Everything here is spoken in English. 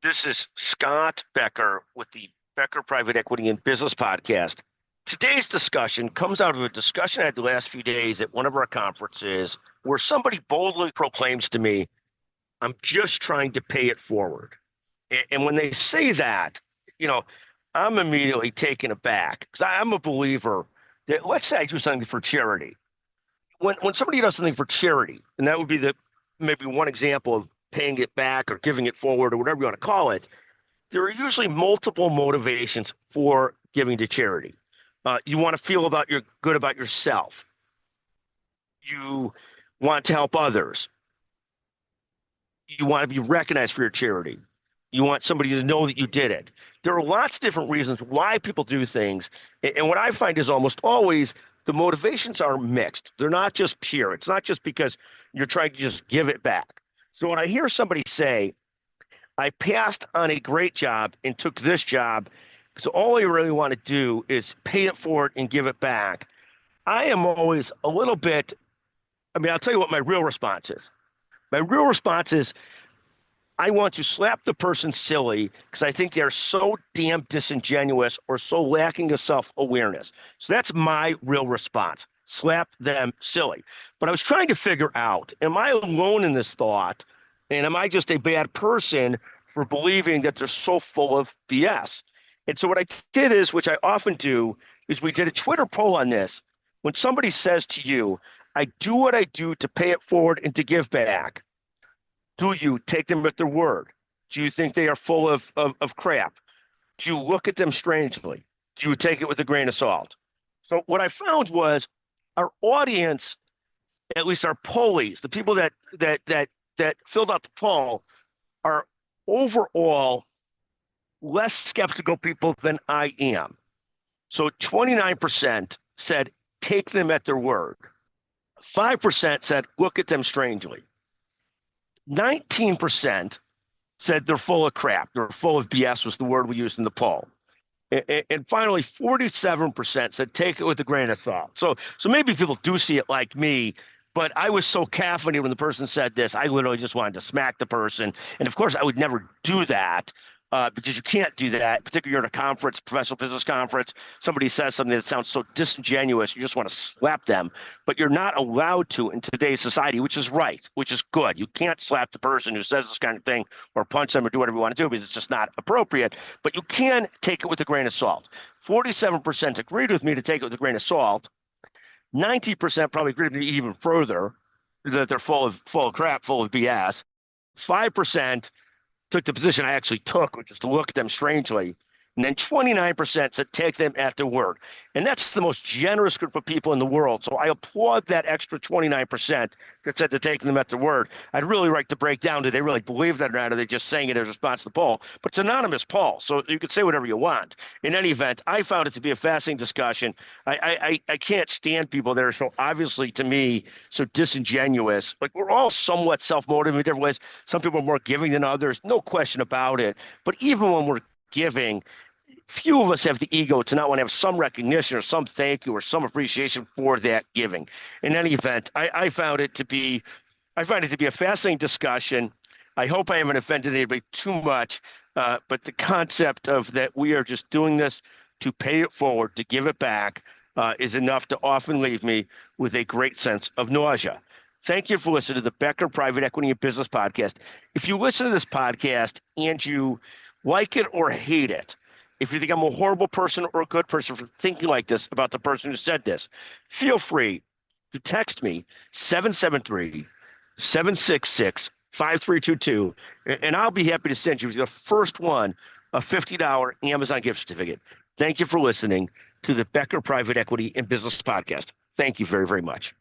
This is Scott Becker with the Becker Private Equity and Business Podcast. Today's discussion comes out of a discussion I had the last few days at one of our conferences where somebody boldly proclaims to me, I'm just trying to pay it forward. And when they say that, I'm immediately taken aback because I'm a believer that, let's say I do something for charity. When somebody does something for charity, and that would be maybe one example of paying it back or giving it forward or whatever you want to call it, there are usually multiple motivations for giving to charity. You want to feel good about yourself. You want to help others. You want to be recognized for your charity. You want somebody to know that you did it. There are lots of different reasons why people do things. And what I find is almost always the motivations are mixed. They're not just pure. It's not just because you're trying to just give it back. So when I hear somebody say, I passed on a great job and took this job because all I really want to do is pay it forward and give it back, I am always a little bit, I'll tell you what my real response is. My real response is I want to slap the person silly because I think they're so damn disingenuous or so lacking of self-awareness. So that's my real response. Slap them silly. But I was trying to figure out, am I alone in this thought? And am I just a bad person for believing that they're so full of BS? And so what I did is, which I often do, is we did a Twitter poll on this. When somebody says to you, I do what I do to pay it forward and to give back, do you take them at their word? Do you think they are full of crap? Do you look at them strangely? Do you take it with a grain of salt? So what I found was our audience, at least our pollies, the people that filled out the poll, are overall less skeptical people than I am. So 29% said take them at their word. 5% said look at them strangely. 19% said they're full of crap. They're full of BS was the word we used in the poll. And finally, 47% said take it with a grain of salt. So maybe people do see it like me, but I was so caffeinated when the person said this, I literally just wanted to smack the person. And of course, I would never do that because you can't do that, particularly you're at a conference, professional business conference. Somebody says something that sounds so disingenuous, you just want to slap them. But you're not allowed to in today's society, which is right, which is good. You can't slap the person who says this kind of thing or punch them or do whatever you want to do because it's just not appropriate. But you can take it with a grain of salt. 47% agreed with me to take it with a grain of salt. 90% probably agreed with me even further that they're full of crap, full of BS. 5% took the position I actually took, which is to look at them strangely. And then 29% said take them at their word. And that's the most generous group of people in the world. So I applaud that extra 29% that said to take them at their word. I'd really like to break down, do they really believe that or not? Are they just saying it as a response to the poll? But it's an anonymous poll, so you can say whatever you want. In any event, I found it to be a fascinating discussion. I can't stand people that are so obviously, to me, so disingenuous. Like, we're all somewhat self-motivated in different ways. Some people are more giving than others, no question about it. But even when we're giving, few of us have the ego to not want to have some recognition or some thank you or some appreciation for that giving. In any event, I find it to be a fascinating discussion. I hope I haven't offended anybody too much, but the concept of that we are just doing this to pay it forward, to give it back, is enough to often leave me with a great sense of nausea. Thank you for listening to the Becker Private Equity and Business Podcast. If you listen to this podcast and you like it or hate it, if you think I'm a horrible person or a good person for thinking like this about the person who said this, feel free to text me 773-766-5322, and I'll be happy to send you the first one a $50 Amazon gift certificate. Thank you for listening to the Becker Private Equity and Business Podcast. Thank you very, very much.